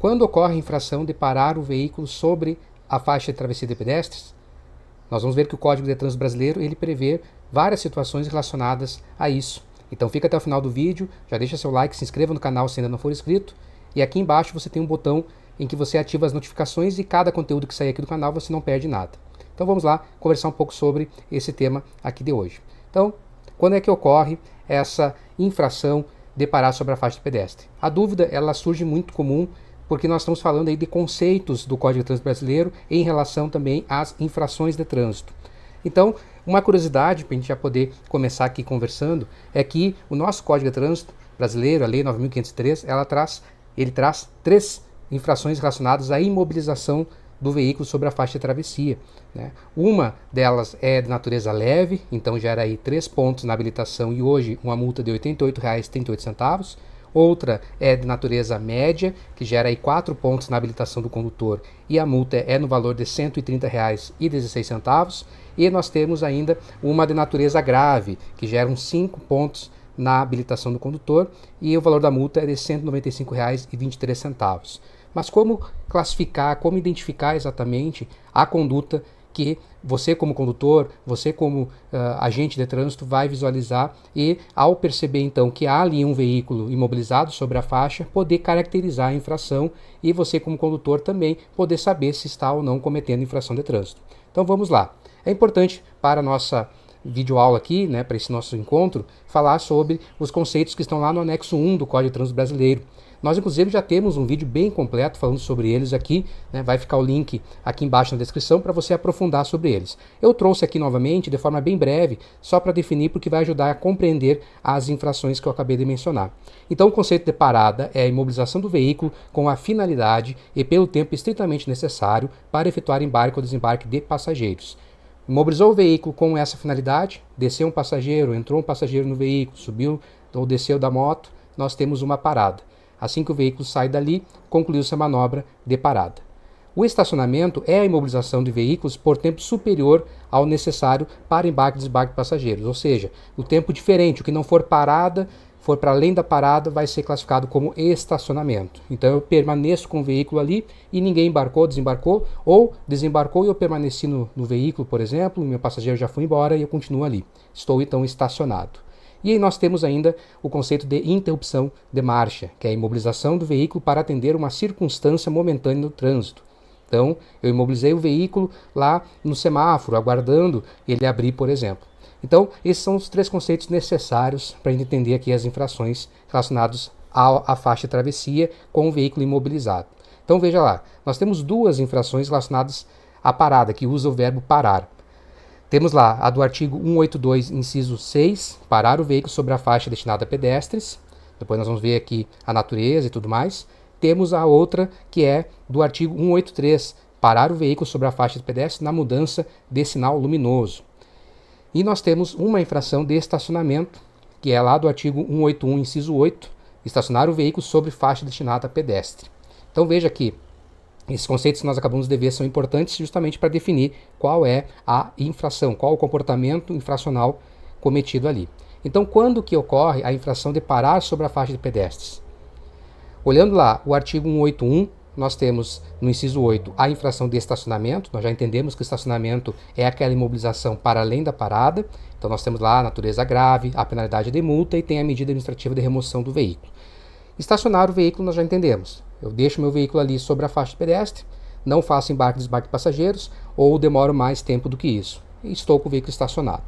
quando ocorre a infração de parar o veículo sobre a faixa de travessia de pedestres, nós vamos ver que o Código de Trânsito Brasileiro ele prevê várias situações relacionadas a isso. Então fica até o final do vídeo, já deixa seu like, se inscreva no canal se ainda não for inscrito, e aqui embaixo você tem um botão em que você ativa as notificações e cada conteúdo que sair aqui do canal você não perde nada. Então vamos lá conversar um pouco sobre esse tema aqui de hoje. Então, quando é que ocorre essa infração de parar sobre a faixa de pedestre? A dúvida ela surge muito comum porque nós estamos falando aí de conceitos do Código de Trânsito Brasileiro em relação também às infrações de trânsito. Então, uma curiosidade para a gente já poder começar aqui conversando é que o nosso Código de Trânsito Brasileiro, a Lei 9.503, ele traz 3 infrações relacionadas à imobilização do veículo sobre a faixa de travessia, né? Uma delas é de natureza leve, então gera aí 3 pontos na habilitação e hoje uma multa de R$ 88,38. Outra é de natureza média, que gera aí 4 pontos na habilitação do condutor e a multa é no valor de R$ 130,16. E nós temos ainda uma de natureza grave, que gera uns 5 pontos na habilitação do condutor e o valor da multa é de R$ 195,23. Mas como classificar, como identificar exatamente a conduta que você como condutor, você como agente de trânsito vai visualizar e ao perceber então que há ali um veículo imobilizado sobre a faixa, poder caracterizar a infração e você como condutor também poder saber se está ou não cometendo infração de trânsito. Então vamos lá. É importante para a nossa videoaula aqui, né, para esse nosso encontro, falar sobre os conceitos que estão lá no anexo 1 do Código de Trânsito Brasileiro. Nós, inclusive, já temos um vídeo bem completo falando sobre eles aqui, né? Vai ficar o link aqui embaixo na descrição para você aprofundar sobre eles. Eu trouxe aqui novamente, de forma bem breve, só para definir, porque vai ajudar a compreender as infrações que eu acabei de mencionar. Então, o conceito de parada é a imobilização do veículo com a finalidade e pelo tempo estritamente necessário para efetuar embarque ou desembarque de passageiros. Imobilizou o veículo com essa finalidade, desceu um passageiro, entrou um passageiro no veículo, subiu ou desceu da moto, nós temos uma parada. Assim que o veículo sai dali, concluiu-se a manobra de parada. O estacionamento é a imobilização de veículos por tempo superior ao necessário para embarque e desembarque de passageiros, ou seja, o tempo diferente, o que não for parada, for para além da parada, vai ser classificado como estacionamento. Então eu permaneço com o veículo ali e ninguém embarcou, desembarcou, ou desembarcou e eu permaneci no veículo, por exemplo, meu passageiro já foi embora e eu continuo ali. Estou então estacionado. E aí nós temos ainda o conceito de interrupção de marcha, que é a imobilização do veículo para atender uma circunstância momentânea no trânsito. Então, eu imobilizei o veículo lá no semáforo, aguardando ele abrir, por exemplo. Então, esses são os 3 conceitos necessários para a gente entender aqui as infrações relacionadas à faixa de travessia com o veículo imobilizado. Então, veja lá, nós temos 2 infrações relacionadas à parada, que usa o verbo parar. Temos lá a do artigo 182, inciso 6, parar o veículo sobre a faixa destinada a pedestres. Depois nós vamos ver aqui a natureza e tudo mais. Temos a outra que é do artigo 183, parar o veículo sobre a faixa de pedestres na mudança de sinal luminoso. E nós temos uma infração de estacionamento, que é lá do artigo 181, inciso 8, estacionar o veículo sobre faixa destinada a pedestre. Então veja que esses conceitos que nós acabamos de ver são importantes justamente para definir qual é a infração, qual o comportamento infracional cometido ali. Então, quando que ocorre a infração de parar sobre a faixa de pedestres? Olhando lá o artigo 181, nós temos no inciso 8 a infração de estacionamento. Nós já entendemos que o estacionamento é aquela imobilização para além da parada. Então nós temos lá a natureza grave, a penalidade de multa e tem a medida administrativa de remoção do veículo. Estacionar o veículo nós já entendemos. Eu deixo meu veículo ali sobre a faixa de pedestre, não faço embarque e desembarque de passageiros ou demoro mais tempo do que isso. E estou com o veículo estacionado.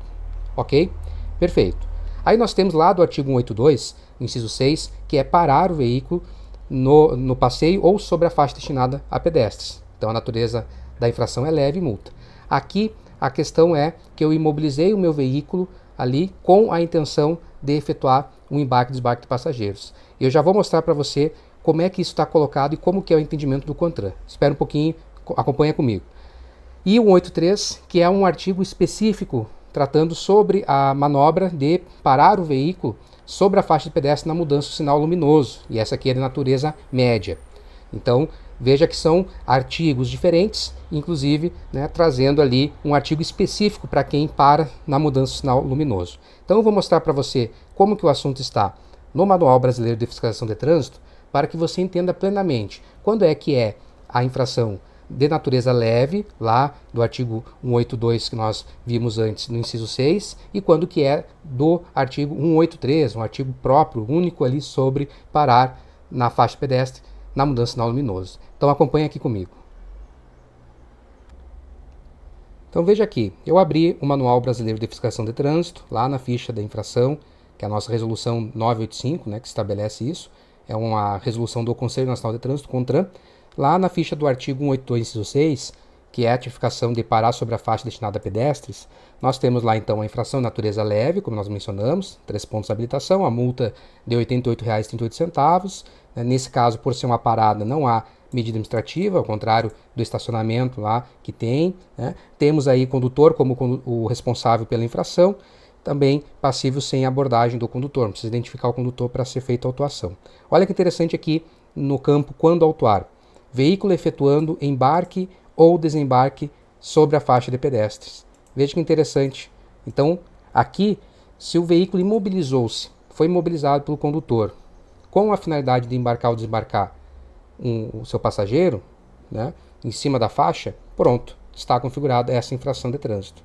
Ok? Perfeito. Aí nós temos lá do artigo 182, inciso 6, que é parar o veículo no passeio ou sobre a faixa destinada a pedestres. Então a natureza da infração é leve e multa. Aqui a questão é que eu imobilizei o meu veículo ali com a intenção de efetuar um embarque e desembarque de passageiros. Eu já vou mostrar para você como é que isso está colocado e como que é o entendimento do CONTRAN. Espera um pouquinho, acompanha comigo. E o 183, que é um artigo específico tratando sobre a manobra de parar o veículo sobre a faixa de pedestre na mudança do sinal luminoso. E essa aqui é de natureza média. Então, veja que são artigos diferentes, inclusive trazendo ali um artigo específico para quem para na mudança do sinal luminoso. Então, eu vou mostrar para você como que o assunto está no Manual Brasileiro de Fiscalização de Trânsito, para que você entenda plenamente quando é que é a infração de natureza leve, lá do artigo 182 que nós vimos antes no inciso 6, e quando que é do artigo 183, um artigo próprio, único ali sobre parar na faixa pedestre na mudança de sinal luminoso. Então acompanhe aqui comigo. Então veja aqui, eu abri o Manual Brasileiro de Fiscalização de Trânsito, lá na ficha da infração, que é a nossa resolução 985, né, que estabelece isso, é uma resolução do Conselho Nacional de Trânsito, CONTRAN, lá na ficha do artigo 182, inciso 6, que é a tipificação de parar sobre a faixa destinada a pedestres, nós temos lá então a infração de natureza leve, como nós mencionamos, 3 pontos de habilitação, a multa de R$ 88,38, né, nesse caso, por ser uma parada, não há medida administrativa, ao contrário do estacionamento lá que tem, né. Temos aí condutor como o responsável pela infração, também passível sem abordagem do condutor, não precisa identificar o condutor para ser feita a autuação. Olha que interessante aqui no campo quando autuar. Veículo efetuando embarque ou desembarque sobre a faixa de pedestres. Veja que interessante. Então, aqui, se o veículo imobilizou-se, foi imobilizado pelo condutor, com a finalidade de embarcar ou desembarcar o seu passageiro, né, em cima da faixa, pronto, está configurada essa infração de trânsito.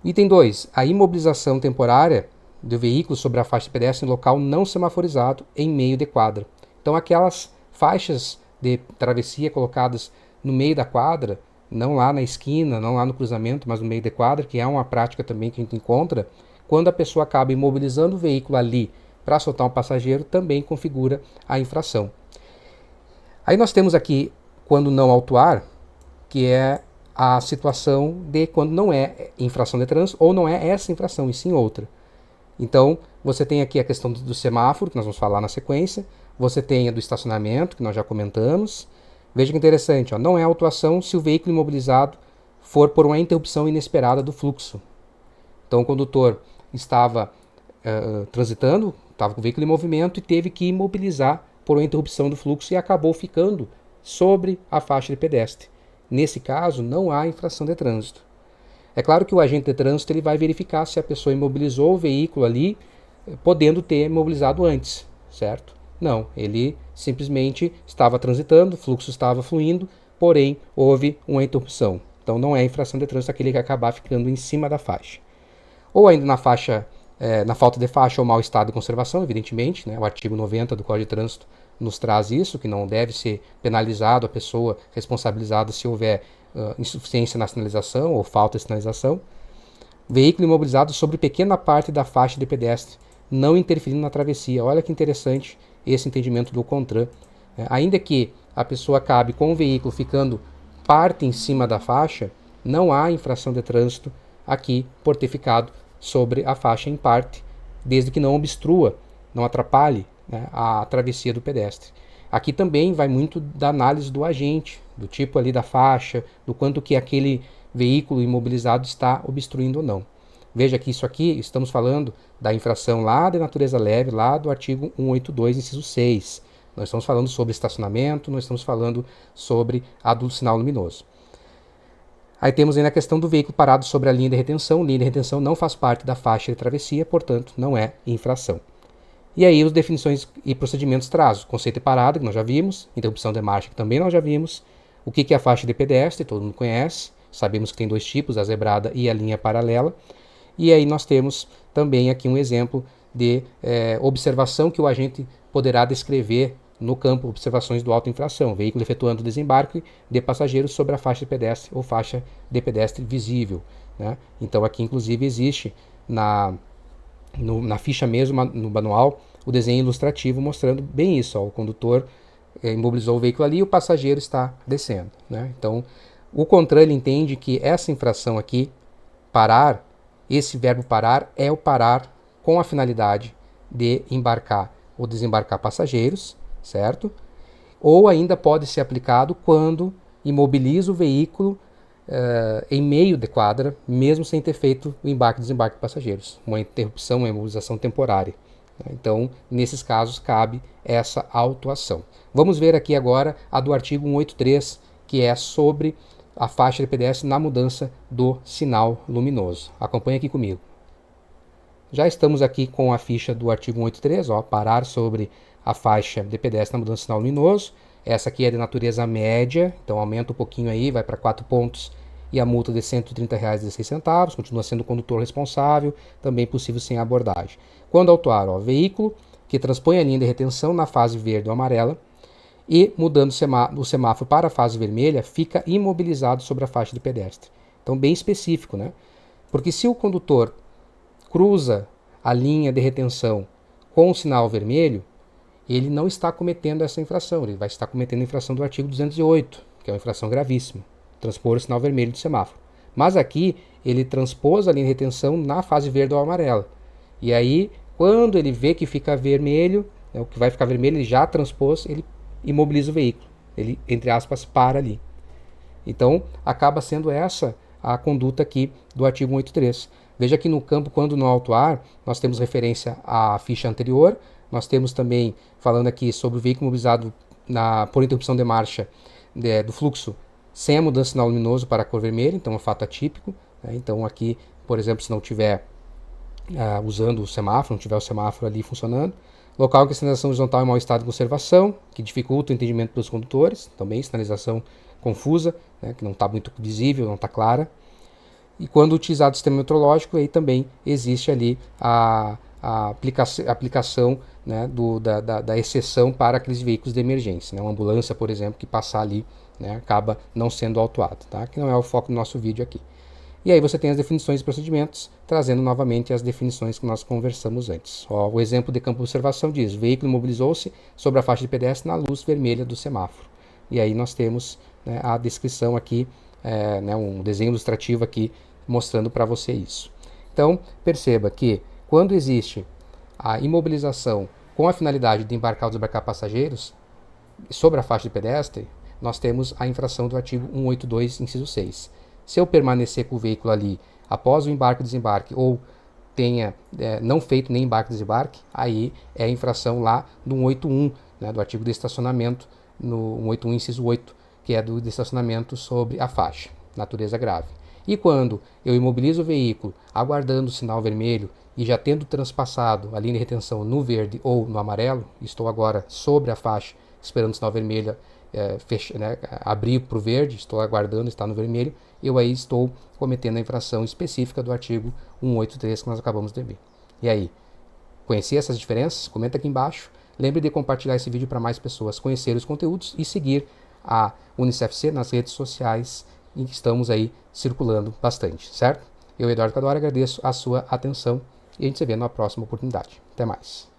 Item 2. A imobilização temporária do veículo sobre a faixa de pedestre em local não semaforizado em meio de quadra. Então, aquelas faixas de travessia colocadas no meio da quadra, não lá na esquina, não lá no cruzamento, mas no meio da quadra, que é uma prática também que a gente encontra, quando a pessoa acaba imobilizando o veículo ali para soltar um passageiro, também configura a infração. Aí nós temos aqui, quando não autuar, que é a situação de quando não é infração de trânsito, ou não é essa infração, e sim outra. Então, você tem aqui a questão do semáforo, que nós vamos falar na sequência, você tem a do estacionamento, que nós já comentamos. Veja que interessante, ó, não é autuação se o veículo imobilizado for por uma interrupção inesperada do fluxo. Então, o condutor estava transitando, estava com o veículo em movimento e teve que imobilizar por uma interrupção do fluxo e acabou ficando sobre a faixa de pedestre. Nesse caso, não há infração de trânsito. É claro que o agente de trânsito ele vai verificar se a pessoa imobilizou o veículo ali, podendo ter imobilizado antes, certo? Não, ele simplesmente estava transitando, o fluxo estava fluindo, porém houve uma interrupção. Então não é infração de trânsito aquele que acabar ficando em cima da faixa. Ou ainda na faixa, na falta de faixa ou mau estado de conservação, evidentemente, né? O artigo 90 do Código de Trânsito nos traz isso, que não deve ser penalizado a pessoa responsabilizada se houver insuficiência na sinalização ou falta de sinalização. Veículo imobilizado sobre pequena parte da faixa de pedestre, não interferindo na travessia. Olha que interessante esse entendimento do CONTRAN. Ainda que a pessoa acabe com o veículo ficando parte em cima da faixa, não há infração de trânsito aqui por ter ficado sobre a faixa em parte, desde que não obstrua, não atrapalhe, né, a travessia do pedestre. Aqui também vai muito da análise do agente, do tipo ali da faixa, do quanto que aquele veículo imobilizado está obstruindo ou não. Veja que isso aqui, estamos falando da infração lá de natureza leve, lá do artigo 182, inciso 6. Nós estamos falando sobre estacionamento, nós estamos falando sobre a do sinal luminoso. Aí temos ainda a questão do veículo parado sobre a linha de retenção. Linha de retenção não faz parte da faixa de travessia, portanto, não é infração. E aí, as definições e procedimentos traz o conceito de parada, que nós já vimos, interrupção de marcha, que também nós já vimos, o que é a faixa de pedestre, todo mundo conhece, sabemos que tem dois tipos, a zebrada e a linha paralela. E aí nós temos também aqui um exemplo de observação que o agente poderá descrever no campo observações do auto-infração, veículo efetuando desembarque de passageiros sobre a faixa de pedestre ou faixa de pedestre visível, né? Então aqui inclusive existe na ficha mesmo, no manual, o desenho ilustrativo mostrando bem isso, ó, o condutor imobilizou o veículo ali e o passageiro está descendo, né? Então o CONTRAN ele entende que essa infração aqui, parar, esse verbo parar é o parar com a finalidade de embarcar ou desembarcar passageiros, certo? Ou ainda pode ser aplicado quando imobiliza o veículo em meio de quadra, mesmo sem ter feito o embarque e desembarque de passageiros. Uma interrupção, uma imobilização temporária. Então, nesses casos, cabe essa autuação. Vamos ver aqui agora a do artigo 183, que é sobre a faixa de pedestre na mudança do sinal luminoso. Acompanhe aqui comigo. Já estamos aqui com a ficha do artigo 183, ó, parar sobre a faixa de pedestre na mudança de sinal luminoso. Essa aqui é de natureza média, então aumenta um pouquinho aí, vai para 4 pontos e a multa de R$ 130,16, continua sendo o condutor responsável, também possível sem abordagem. Quando autuar, ó, veículo que transpõe a linha de retenção na fase verde ou amarela e mudando o semáforo para a fase vermelha, fica imobilizado sobre a faixa de pedestre. Então bem específico, né? Porque se o condutor cruza a linha de retenção com o sinal vermelho, ele não está cometendo essa infração, ele vai estar cometendo a infração do artigo 208, que é uma infração gravíssima, transpor o sinal vermelho do semáforo. Mas aqui ele transpôs a linha de retenção na fase verde ou amarela. E aí, quando ele vê que fica vermelho, o que vai ficar vermelho, ele já transpôs, ele imobiliza o veículo. Ele, entre aspas, para ali. Então, acaba sendo essa a conduta aqui do artigo 183. Veja que no campo, quando no autuar, nós temos referência à ficha anterior, nós temos também, falando aqui sobre o veículo imobilizado por interrupção de marcha do fluxo sem a mudança de sinal luminoso para a cor vermelha, então é um fato atípico. Né? Então aqui, por exemplo, se não tiver usando o semáforo, não tiver o semáforo ali funcionando. Local em que a sinalização horizontal é em mau estado de conservação, que dificulta o entendimento pelos condutores, também sinalização confusa, né, que não está muito visível, não está clara. E quando utilizado o sistema metrológico, aí também existe ali a aplicação, né, da exceção para aqueles veículos de emergência. Né? Uma ambulância, por exemplo, que passar ali, né, acaba não sendo autuado, tá? Que não é o foco do nosso vídeo aqui. E aí você tem as definições e procedimentos, trazendo novamente as definições que nós conversamos antes. Ó, o exemplo de campo de observação diz: o veículo imobilizou-se sobre a faixa de pedestre na luz vermelha do semáforo. E aí nós temos, né, a descrição aqui, né, um desenho ilustrativo aqui mostrando para você isso. Então, perceba que quando existe a imobilização com a finalidade de embarcar ou desembarcar passageiros sobre a faixa de pedestre, nós temos a infração do artigo 182, inciso 6. Se eu permanecer com o veículo ali após o embarque ou desembarque, ou tenha não feito nem embarque ou desembarque, aí é a infração lá do 181, né, do artigo de estacionamento, no 181, inciso 8, que é do de estacionamento sobre a faixa, natureza grave. E quando eu imobilizo o veículo aguardando o sinal vermelho e já tendo transpassado a linha de retenção no verde ou no amarelo, estou agora sobre a faixa esperando o sinal vermelho abrir para o verde, estou aguardando, está no vermelho, eu aí estou cometendo a infração específica do artigo 183 que nós acabamos de ver. E aí, conhecer essas diferenças? Comenta aqui embaixo. Lembre de compartilhar esse vídeo para mais pessoas conhecerem os conteúdos e seguir a UniCFC nas redes sociais em que estamos aí circulando bastante, certo? Eu, Eduardo Cadora, agradeço a sua atenção e a gente se vê na próxima oportunidade. Até mais.